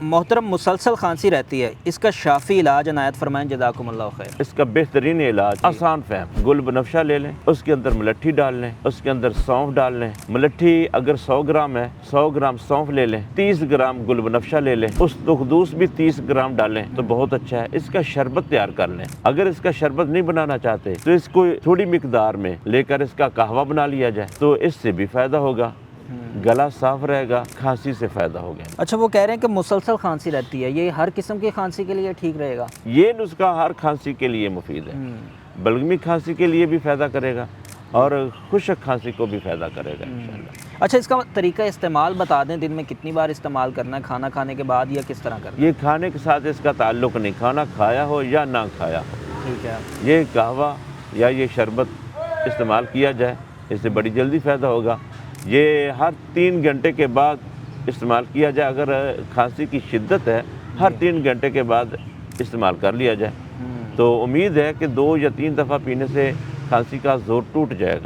محترم مسلسل کھانسی رہتی ہے، اس کا شافی علاج عنایت فرمائیں جزاکم اللہ خیر۔ اس کا بہترین علاج آسان فہم، گل بنفشہ لے لیں، اس کے اندر ملٹھی ڈال لیں، اس کے اندر سونف ڈال لیں۔ ملٹھی اگر 100 گرام ہے، 100 گرام سونف لے لیں، 30 گرام گل بنفشہ لے لیں، اس دخدوس بھی 30 گرام ڈالیں تو بہت اچھا ہے۔ اس کا شربت تیار کر لیں۔ اگر اس کا شربت نہیں بنانا چاہتے تو اس کو تھوڑی مقدار میں لے کر اس کا قہوہ بنا لیا جائے تو اس سے بھی فائدہ ہوگا، گلا صاف رہے گا، کھانسی سے فائدہ ہو گیا۔ اچھا، وہ کہہ رہے ہیں کہ مسلسل کھانسی رہتی ہے، یہ ہر قسم کی کھانسی کے لیے ٹھیک رہے گا؟ یہ نسخہ ہر کھانسی کے لیے مفید ہے، بلغمی کھانسی کے لیے بھی فائدہ کرے گا اور خشک کھانسی کو بھی فائدہ کرے گا انشاءاللہ۔ اچھا، اس کا طریقہ استعمال بتا دیں، دن میں کتنی بار استعمال کرنا ہے، کھانا کھانے کے بعد یا کس طرح کرنا ہے؟ یہ کھانے کے ساتھ اس کا تعلق نہیں، کھانا کھایا ہو یا نہ کھایا ہو، ٹھیک ہے۔ یہ قہوہ یا یہ شربت استعمال کیا جائے، اس سے بڑی جلدی فائدہ ہوگا۔ یہ ہر 3 گھنٹے کے بعد استعمال کیا جائے، اگر کھانسی کی شدت ہے ہر 3 گھنٹے کے بعد استعمال کر لیا جائے تو امید ہے کہ 2 یا 3 دفعہ پینے سے کھانسی کا زور ٹوٹ جائے گا۔